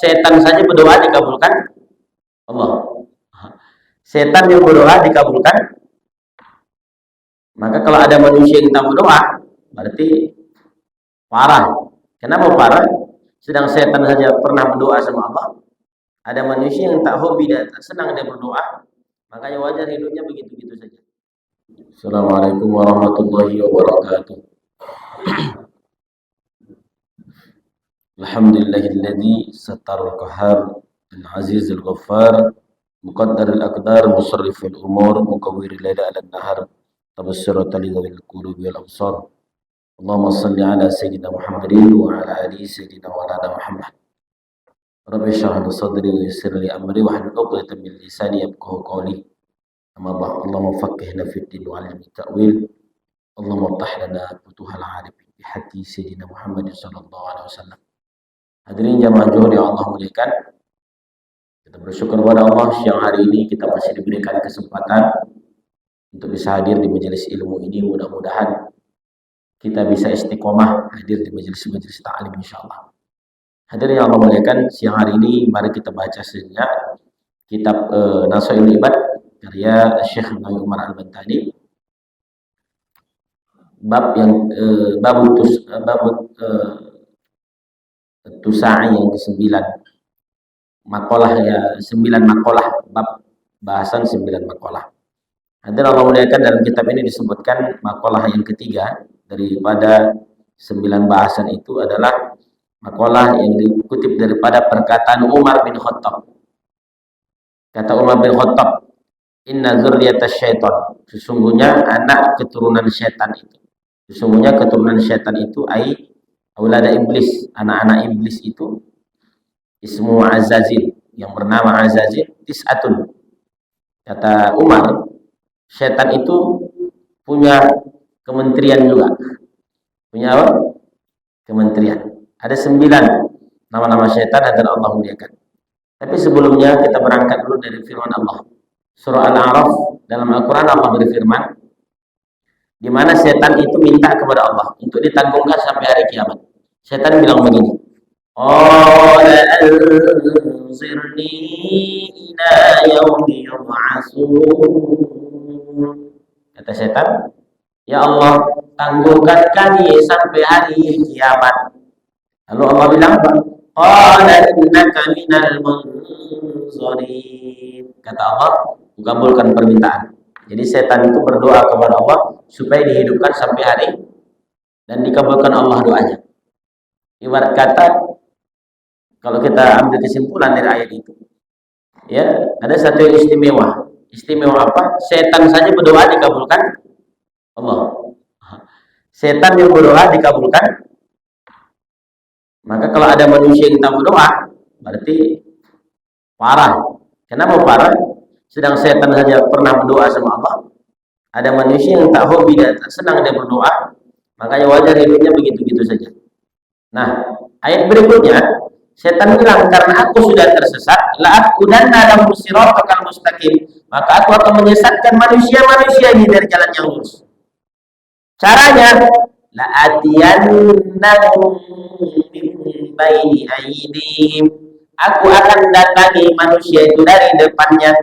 setan saja berdoa dikabulkan Allah. Setan yang berdoa dikabulkan. Maka kalau ada manusia yang tak berdoa, berarti parah. Kenapa parah? Sedang setan saja pernah berdoa sama Allah. Ada manusia yang tak hobi dan tak senang dia berdoa, makanya wajar hidupnya begitu-begitu saja. Assalamualaikum warahmatullahi wabarakatuh. Alhamdulillahilladzi sattarul qahhar al-azizul ghaffar muqaddarul aqdar musarriful umur mukawwiril laila 'alan nahar tabassiratan lidhil qulubi wal absar. Allahumma shalli ala sayyidina Muhammadin wa ala ali sayyidina wa ala Muhammad. Rabbi shrah li sadri wa yassir li amri wahlul 'uqdatam min lisani yafqahu qawli. Amma ba'd. Allahumma faqqihna fid din wa 'allimna ta'wil. Allahumma iftah lana futuhal 'arifin bi hati sayyidina Muhammad sallallahu alaihi wasallam. Hadirin jamaah Zuhur yang Allah muliakan, kita bersyukur kepada Allah siang hari ini kita masih diberikan kesempatan untuk bisa hadir di majelis ilmu ini. Mudah-mudahan kita bisa istiqomah hadir di majelis-majelis ta'lim insyaallah. Hadirin yang Allah muliakan, siang hari ini mari kita baca sejenak kitab Nasaihul Ibad karya Syekh Nawawi Umar Al-Bantani, bab yang Tusa'i yang ke-9, makalah ya 9 makalah, bab bahasan 9 makalah. Hadirin Allah muliakan, dalam kitab ini disebutkan makalah yang ketiga daripada 9 bahasan itu adalah makalah yang dikutip daripada perkataan Umar bin Khattab. Kata Umar bin Khattab, inna dzurriyatash syaitan, sesungguhnya anak keturunan syaitan itu. Sesungguhnya keturunan syaitan itu aulada iblis, anak-anak iblis itu ismu Azazil, yang bernama Azazil, tis'atun. Kata Umar, syaitan itu punya kementerian juga. Punya apa? Kementerian. Ada 9 nama-nama syaitan adalah Allah muliakan. Tapi sebelumnya kita berangkat dulu dari firman Allah. Surah Al-A'raf, dalam Al-Quran Allah berfirman, di mana setan itu minta kepada Allah untuk ditanggungkan sampai hari kiamat. Setan bilang begini, qala anzirni ila yaumi yub'atsun. Kata setan, ya Allah, tangguhkan kami sampai hari kiamat. Lalu Allah bilang apa? Qala innaka minal munzirin. Kata Allah, kabulkan permintaan. Jadi setan itu berdoa kepada Allah supaya dihidupkan sampai hari dan dikabulkan Allah doanya. Ibarat kata, kalau kita ambil kesimpulan dari ayat itu, ya ada satu yang istimewa. Istimewa apa? Setan saja berdoa dikabulkan Allah. Setan yang berdoa dikabulkan. Maka kalau ada manusia yang tak berdoa, berarti parah. Kenapa parah? Sedang setan saja pernah berdoa sama Allah. Ada manusia yang tak hobi dan tak senang dia berdoa, makanya wajar hidupnya begitu-begitu saja. Nah, ayat berikutnya, setan bilang, karena aku sudah tersesat, la'aqudanna lahum siratal mustaqim, maka aku akan menyesatkan manusia-manusia ini dari jalan yang lurus. Caranya, la'atiyannahum min baini aydihim, aku akan datangi manusia itu dari depannya,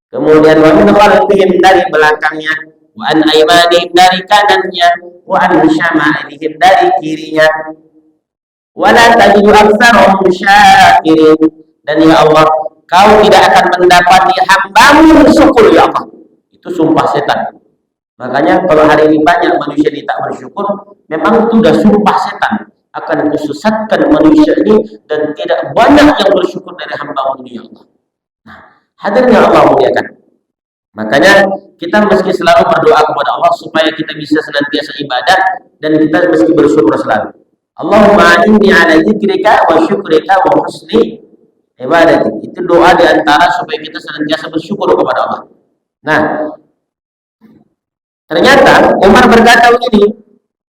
kemudian wa min khalfihim, dari belakangnya, wa an aymanihim, dari kanannya, wa an syama'ilihim, dari kirinya, wala tajidu aktsarahum syakirin, dan ya Allah, kau tidak akan mendapati hambamu bersyukur ya Allah. Itu sumpah setan. Makanya kalau hari ini banyak manusia yang tak bersyukur, memang itu sudah sumpah setan, akan kusesatkan manusia ini dan tidak banyak yang bersyukur dari hambamu ini ya Allah. Nah, hadirnya Allah muliakan. Makanya kita meski selalu berdoa kepada Allah supaya kita bisa senantiasa ibadah dan kita meski bersyukur selalu. Allahumma inni ala dzikrika wa syukrika wa husni ibadatik. Itu doa di antara supaya kita senantiasa bersyukur kepada Allah. Nah, ternyata Umar berkata begini,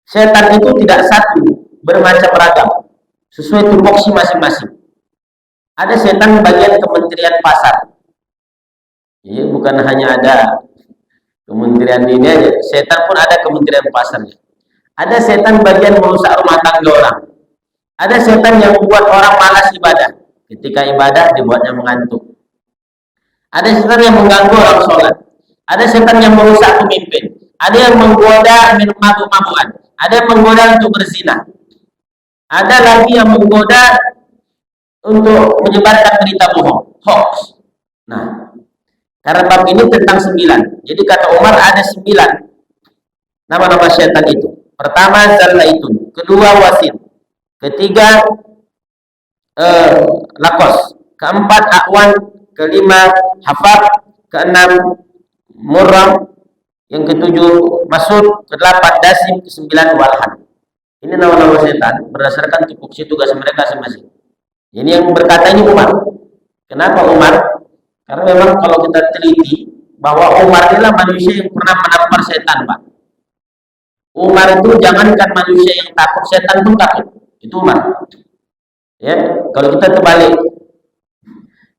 setan itu tidak satu, bermacam ragam, sesuai tupoksi masing-masing. Ada setan bagian kementerian pasar. Ya, bukan hanya ada kementerian ini aja, setan pun ada kementerian pasarnya. Ada setan bagian merusak rumah tangga orang. Ada setan yang membuat orang malas ibadah. Ketika ibadah dibuatnya mengantuk. Ada setan yang mengganggu orang sholat. Ada setan yang merusak pemimpin. Ada yang menggoda minum mabuk-mabukan. Ada yang menggoda untuk berzina. Ada lagi yang menggoda untuk menyebarkan berita bohong, hoax. Nah, karena bab ini tentang 9. Jadi kata Umar ada 9 nama-nama setan itu. Pertama Zallaitun, kedua Wasin, ketiga Lakos, keempat Akwan, kelima Hafab, keenam Murram, yang ketujuh Masud, kedelapan Dasim, kesembilan Walhan. Ini nama-nama setan berdasarkan tupoksi tugas mereka masing-masing. Ini yang berkata ini Umar. Kenapa Umar? Karena memang kalau kita teliti bahwa Umar inilah manusia yang pernah menampar setan, Pak. Umar itu jangankan manusia yang takut, setan pun takut. Itu Umar. Ya, kalau kita terbalik,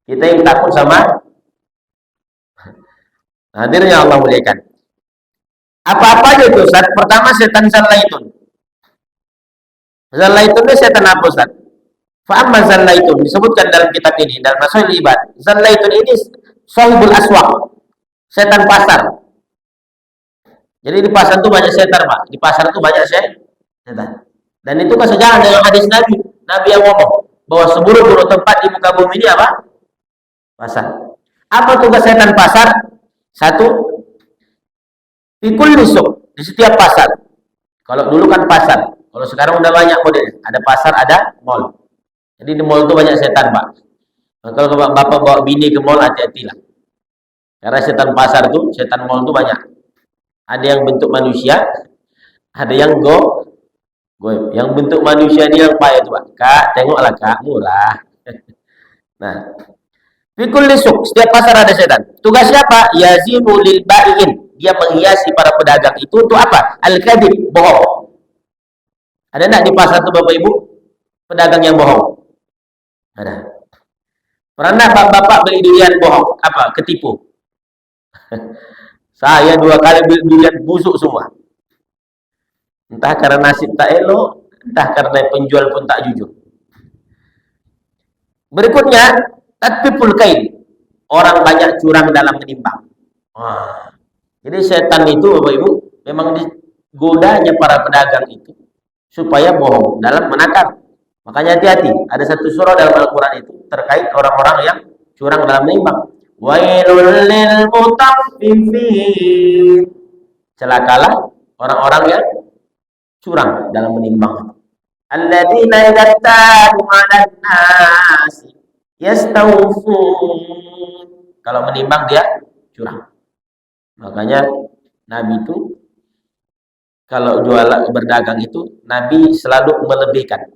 kita yang takut sama hadirnya Allah muliakan. Apa-apa aja itu, Ustaz? Pertama setan Zallaitun. Zallaitun itu setan apa, Ustaz? Fa'amma Zallaitun disebutkan dalam kitab ini, dalam Masail Ibad. Zallaitun ini sahibul aswaq, setan pasar. Jadi di pasar itu banyak setan, Pak. Di pasar itu banyak setan. Dan itu kan sejalan dengan hadis Nabi. Nabi yang ngomong bahwa seburuk-buruk tempat di muka bumi ini apa? Pasar. Apa tugas setan pasar? Satu, fikul nisuk, di setiap pasar. Kalau dulu kan pasar, kalau sekarang udah banyak model. Ada pasar, ada mall. Jadi di mall itu banyak setan, Pak. Nah, kalau Bapak bawa bini ke mall, hati-hatilah. Karena setan pasar tuh, setan mall itu banyak. Ada yang bentuk manusia, ada yang goib. Yang bentuk manusia dia yang payah itu, Pak. Kak, tengoklah Kak, murah. Nah, fikul lisuk, setiap pasar ada setan. Tugas siapa? Yazinu lil bai'in. Dia menghiasi para pedagang itu untuk apa? Al-kadhib, bohong. Ada enggak di pasar itu Bapak Ibu pedagang yang bohong? Ada. Pernah Bapak beli durian bohong? Apa? Ketipu. Saya 2 kali beli durian busuk semua. Entah karena nasib tak elok, entah karena penjual pun tak jujur. Berikutnya, tatfiful kain. Orang banyak curang dalam menimbang. Wah. Jadi setan itu Bapak Ibu memang digodanya para pedagang itu supaya bohong dalam menakar. Makanya hati-hati. Ada satu surah dalam Al-Quran itu terkait orang-orang yang curang dalam menimbang. Wailul lil mutaffifin. Celakalah orang-orang yang curang dalam menimbang. Alladzina idza talu 'alan nasi yastawfun. Kalau menimbang dia curang. Makanya Nabi itu kalau berdagang itu Nabi selalu melebihkan.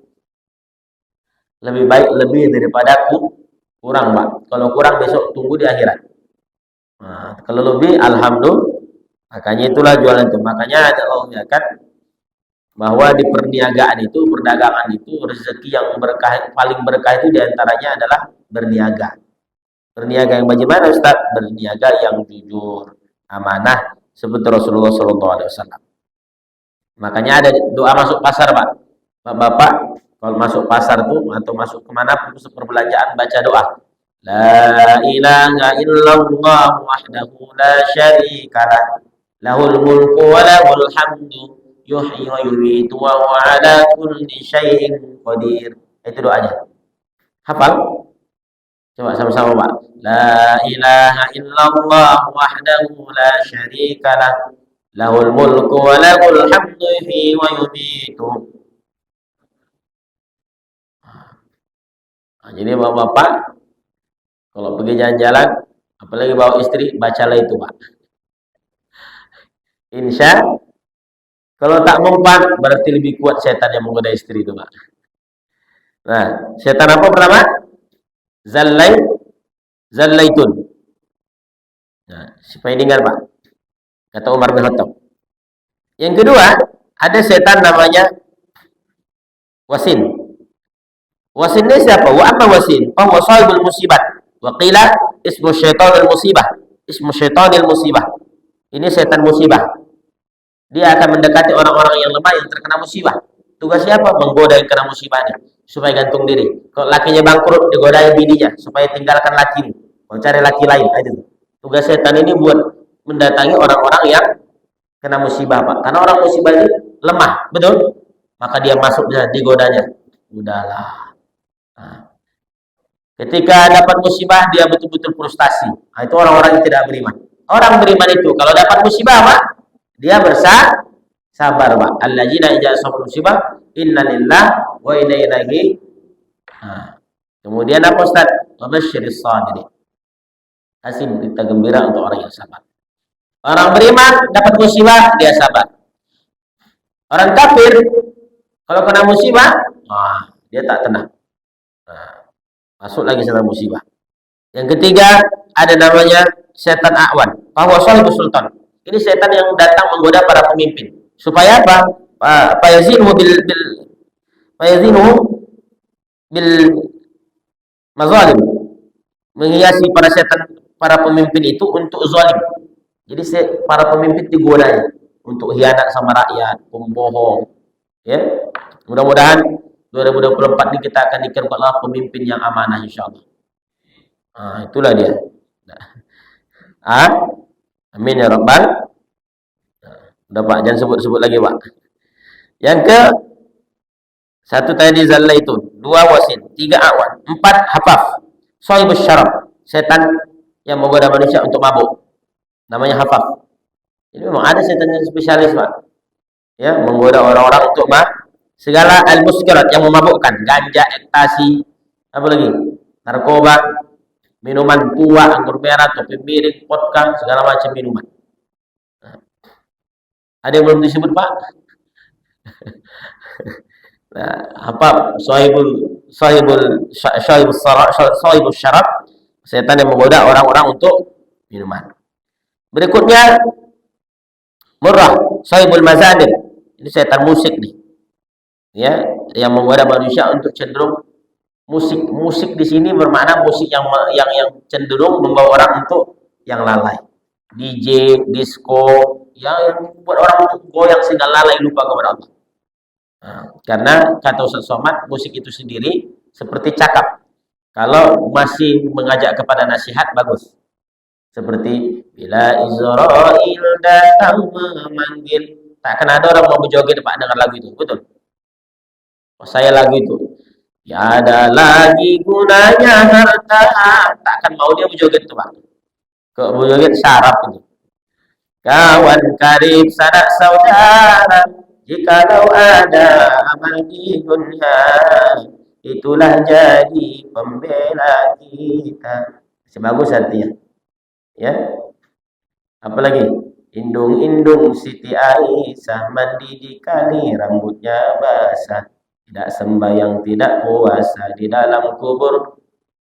Lebih baik lebih daripada kurang, Pak. Kalau kurang besok tunggu di akhirat. Nah, kalau lebih alhamdulillah. Makanya itulah jualan itu. Makanya Allah menyatakan bahwa di perniagaan itu, perdagangan itu rezeki yang berkah, paling berkah itu diantaranya adalah berniaga. Berniaga yang bagaimana, Ustaz? Berniaga yang jujur, amanah, seperti Rasulullah SAW. Makanya ada doa masuk pasar, Pak. Bapak kalau masuk pasar tuh atau masuk kemana pun perbelanjaan baca doa. La ilaha illallah wahdahu la syarikalah. Lahul mulku wa lahul hamdu yuhyi wa yumiitu wa huwa ala kulli syai'in qadir. Itu doanya. Hafal? Coba sama-sama, Pak. La ilaha illallah wahdahu la syarikalah. Lahul mulku wa lahul hamdu yuhyi wa yumiitu. Nah, jadi bapak-bapak kalau pergi jalan-jalan, apalagi bawa istri, bacalah itu, Pak. Insya, kalau tak mempan, berarti lebih kuat setan yang menggoda istri itu, Pak. Nah, setan apa pertama? Zallaitun. Nah, supaya dengar, Pak. Kata Umar bin Khattab. Yang kedua, ada setan namanya Wasin. Wasin ini siapa? Wa amma wasin, fa huwa sahibul musibat. Wa qila ismu syaitanil musibah. Ismu syaitanil musibah. Ini setan musibah. Dia akan mendekati orang-orang yang lemah yang terkena musibah. Tugas siapa? Menggoda yang kena musibah ini supaya gantung diri. Kalau lakinya bangkrut, digodain bininya supaya tinggalkan lakimu. Kau cari laki lain. Itu tugas setan ini buat mendatangi orang-orang yang kena musibah, Pak. Karena orang musibah ini lemah, betul? Maka dia masuk digodanya. Udahlah. Nah, ketika dapat musibah dia betul-betul frustasi. Nah, itu orang-orang yang tidak beriman. Orang beriman itu kalau dapat musibah, Pak, dia sabar, Pak. Alladzina idza asabat musibah, inna lillahi wa inna ilaihi. Nah, kemudian apa Ustaz? Wabasyiris sabirin. Kasih berita gembira untuk orang yang sabar. Orang beriman dapat musibah, dia sabar. Orang kafir kalau kena musibah, dia tak tenang. Nah, masuk lagi setelah musibah. Yang ketiga ada namanya setan a'wan. Bahwa sahibus sultan. Ini setan yang datang menggoda para pemimpin. Supaya apa? Fayazinu bil mazalim. Menghiasi para pemimpin itu untuk zalim. Jadi para pemimpin digodai untuk hianat sama rakyat, pembohong. Ya. Mudah-mudahan 2024 ini kita akan dikirimkan Allah pemimpin yang amanah insyaallah. Itulah dia. Amin ya rabbal. Udah Pak, jangan sebut-sebut lagi Pak. Yang ke satu tadi zalla itu, 2 wasin, 3 awan, 4 hafaf. Sahibus syarab, setan yang menggoda manusia untuk mabuk. Namanya hafaf. Ini memang ada setan yang spesialis Pak. Ya, menggoda orang-orang untuk segala al-muskirat yang memabukkan, ganja, ekstasi, apa lagi? Narkoba, minuman tua, anggur merah, topi miring, vodka, segala macam minuman. Ada yang belum disebut Pak? Nah, apa? Sahibul syarab, setan yang menggoda orang-orang untuk minuman. Berikutnya murrah, sahibul mazamir. Ini setan musik nih. Ya, yang menggoda manusia untuk cenderung musik. Musik di sini bermakna musik yang cenderung membawa orang untuk yang lalai. DJ, disco, yang buat orang untuk goyang sehingga lalai lupa kepada Allah. Nah, karena kata Ustaz Somad, musik itu sendiri seperti cakap. Kalau masih mengajak kepada nasihat bagus. Seperti bila Israil datang memanggil, tak akan ada orang mau berjoget Pak dengan lagu itu, betul? Saya lagu itu, tiada lagi gunanya harta, tak akan mau dia berjoget itu Pak. Kalau berjoget syaraf itu. Kawan karib sanak saudara, jikalau ada amal di dunia, itulah jadi pembela kita. Masih bagus artinya. Ya. Apalagi? Indung-indung Siti Aisyah mandi di kali rambutnya basah. Tidak sembahyang, tidak puasa, di dalam kubur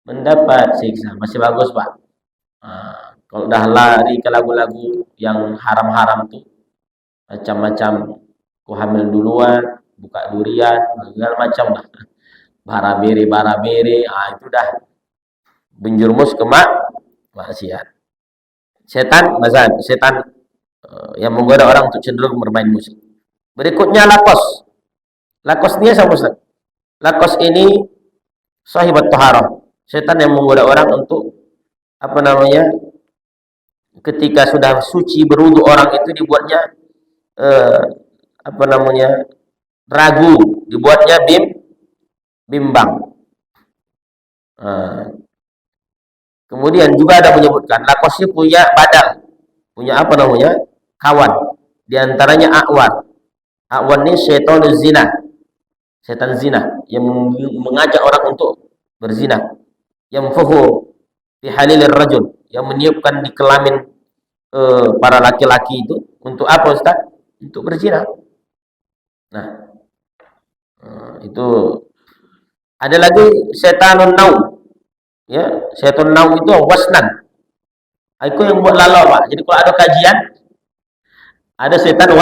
mendapat siksa. Masih bagus Pak. Kalau udah lari ke lagu-lagu yang haram-haram tuh, macam-macam, ku hamil duluan, buka durian, segala macam dah. Barabere, itu dah benjurmus ke maksiat. Setan yang menggoda orang untuk cenderung bermain musik. Berikutnya lakos. Lakos ini sama Ustaz. Lakos ini sahibat taharah. Setan yang menggoda orang untuk apa namanya? Ketika sudah suci berwudu orang itu dibuatnya apa namanya? Ragu, dibuatnya bimbang. Kemudian juga ada menyebutkan lakosnya punya badal, punya apa namanya? Kawan. Di antaranya A'wan. A'wan ini setan zina. Setan zina yang mengajak orang untuk berzina. Yang fuhu fi halilir rajul, yang meniupkan di kelamin para laki-laki itu untuk apa Ustaz? Untuk berzina. Nah, itu ada lagi setanun naum. Ya, setan naum itu wasnan. Itu yang buat lalau Pak. Jadi kalau ada kajian, ada setan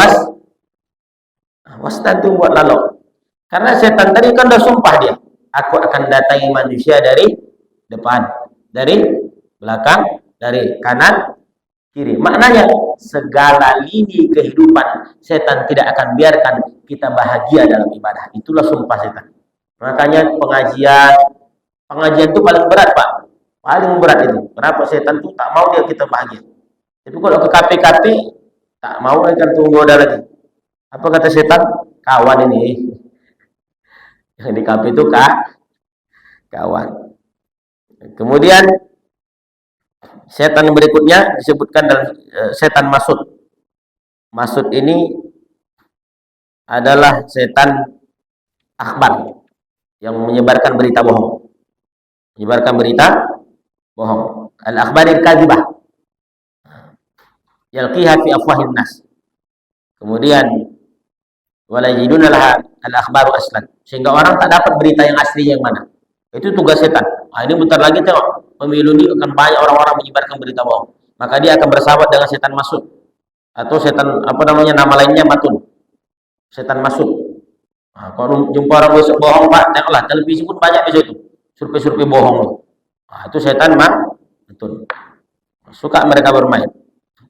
wasnan itu buat lalau. Karena setan tadi kan udah sumpah dia, aku akan datangi manusia dari depan, dari belakang, dari kanan, kiri. Maknanya segala lini kehidupan setan tidak akan biarkan kita bahagia dalam ibadah. Itulah sumpah setan. Makanya pengajian itu paling berat, Pak. Paling berat itu. Kenapa? Setan tuh tak mau dia kita bahagia. Tapi kalau ke KP-KP tak mau akan tunggu ada lagi. Apa kata setan? Kawan ini. Yang di KP itu kawan. Kemudian setan berikutnya disebutkan dalam setan masud. Masud ini adalah setan akhbar yang menyebarkan berita bohong. Menyebarkan berita bohong. Al-akhbaril kadzibah. Yalqiha fi afwahin nas. Kemudian wala yajiduna laha al-akhbaru aslan. Sehingga orang tak dapat berita yang asli yang mana. Itu tugas setan. Nah, ini bentar lagi tengok, pemilu ini akan banyak orang-orang menyebarkan berita bohong. Maka dia akan bersahabat dengan setan masud atau setan apa namanya, nama lainnya matun. Setan masud. Nah, kalau jumpa orang besok bohong, Pak, tengoklah televisi pun banyak besok itu. Survei-survei bohong. Nah, itu setan matun. Suka mereka bermain.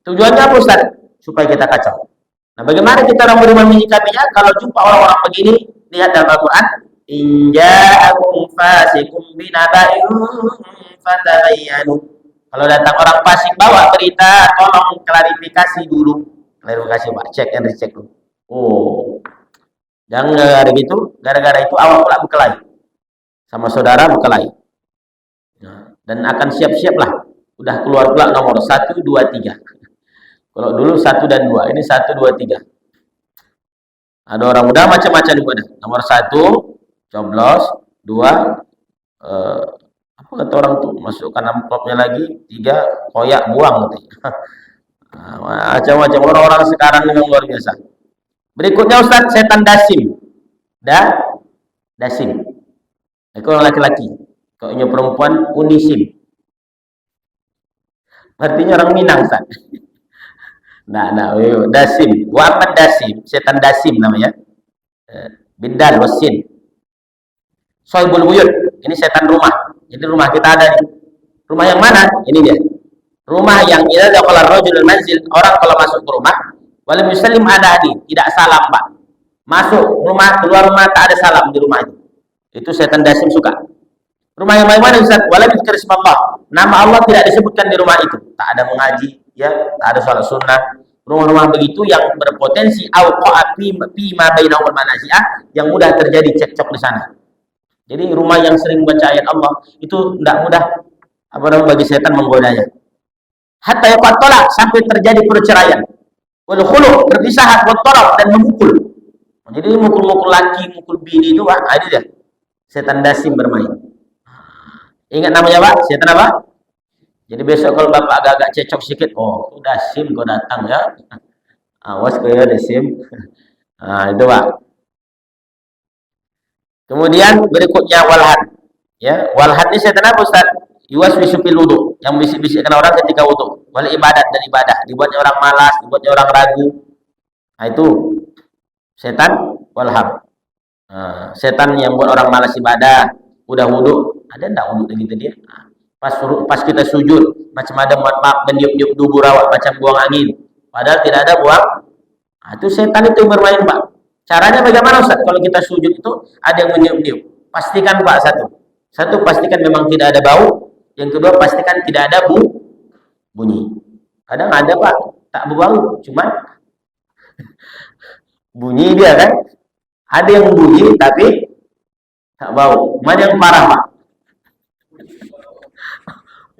Tujuannya apa, Ustaz? Supaya kita kacau. Nah, bagaimana kita orang beriman menyikapinya? Kalau jumpa orang-orang begini, lihat dalam Al-Quran, in ja'akum fasikum binaba'in fatabayyanu. Kalau datang orang fasik bawa berita, tolong klarifikasi dulu. Klarifikasi, Pak, cek and recheck dulu. Oh, jangan gara-gara itu awak pula berkelahi sama saudara, berkelahi. Nah, dan akan siap-siaplah. Udah keluar pula nomor 1, 2, 3. Kalau dulu 1 dan 2, ini 1, 2, 3. Ada orang muda macam-macam juga ada. Nomor 1 coblos, 2 apa kata orang tuh, masukkan amplopnya lagi, 3 koyak buang gitu. Nah, macam-macam orang-orang sekarang memang luar biasa. Berikutnya Ustaz, setan dasim. Dasim. Itu orang laki-laki. Kalau perempuan unisim. Artinya orang Minang, Ustaz. Nah, dasim. Muhammad dasim, setan dasim namanya. Bidal wasin. Soibul buyut. Ini setan rumah. Jadi rumah kita ada nih. Rumah yang mana? Ini dia. Rumah yang idza dakhala ar-rajulul manzil, orang kalau masuk ke rumah, walam yusallim ala ahli, tidak salam, Pak. Masuk rumah, keluar rumah tak ada salam di rumah itu. Itu setan dasim suka. Rumah yang mana, Ustaz? Walam yuzkar ismallah. Nama Allah tidak disebutkan di rumah itu. Tak ada mengaji, ya, tak ada salat sunnah. Rumah-rumah begitu yang berpotensi auqa'a fi ma bainahum manazi'ah, yang mudah terjadi cekcok di sana. Jadi rumah yang sering baca ayat Allah itu tidak mudah apa namanya bagi setan menggodanya. Hatta yaqtala, sampai terjadi perceraian. Wal khulu, perpisahan, wa talaq, dan memukul. Jadi mukul-mukul laki, mukul bini itu, Pak, ada dia. Setan dasim bermain. Ingat namanya, Pak? Setan apa? Jadi besok kalau Bapak agak-agak cecok sedikit, oh, dasim kau datang ya. Awas kau ya dasim. Nah, itu, Pak. Kemudian berikutnya walhan. Ya, walhan ini setan apa, Ustaz? Yuwaswisu fil wudu, yang bisik-bisikkan orang ketika wudu. Wal ibadat, dan ibadah, dibuatnya orang malas, dibuatnya orang ragu. Nah, itu setan walham. Nah, setan yang buat orang malas ibadah, udah wudu, ada enggak wudu gitu dia? Nah, pas kita sujud, macam ada maaf meniup-niup dubur awak macam buang angin. Padahal tidak ada buang. Nah, itu setan itu bermain, Pak. Caranya bagaimana, Ustaz? Kalau kita sujud itu ada yang meniup-niup. Pastikan, Pak, satu pastikan memang tidak ada bau. Yang kedua pastikan tidak ada bunyi. Kadang ada, Pak, tak berbau, cuman bunyi dia kan. Ada yang bunyi tapi tak bau. Mana yang parah, Pak?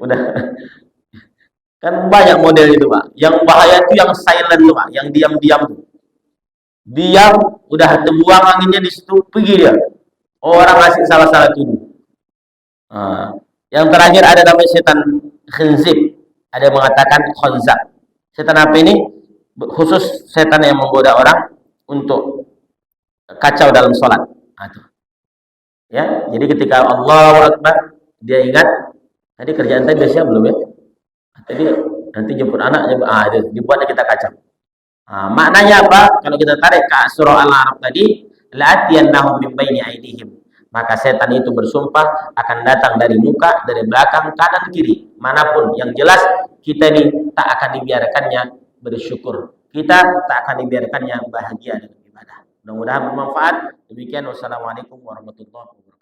Udah. Kan banyak model itu, Pak. Yang bahaya itu yang silent tuh, Pak, yang diam-diam tuh. Diam, udah terbuang anginnya di situ, pergi dia. Orang asik salah-salah tuduh. Nah, yang terakhir ada namanya setan khinzib. Ada yang mengatakan khonzab. Setan apa ini? Khusus setan yang menggoda orang untuk kacau dalam sholat. Nah, ya, jadi ketika Allahu Akbar, dia ingat tadi kerjaan tadi biasanya belum ya. Tadi nanti jemput anak, dibuatnya kita kacau. Nah, maknanya apa? Kalau kita tarik ke surah Al-A'raf tadi, la'atiyannahum min baini aydihim. Maka setan itu bersumpah akan datang dari muka, dari belakang, kanan, kiri. Manapun, yang jelas kita ini tak akan dibiarkannya bersyukur. Kita tak akan dibiarkannya bahagia dengan ibadah. Mudah-mudahan bermanfaat. Demikian, wassalamualaikum warahmatullahi wabarakatuh.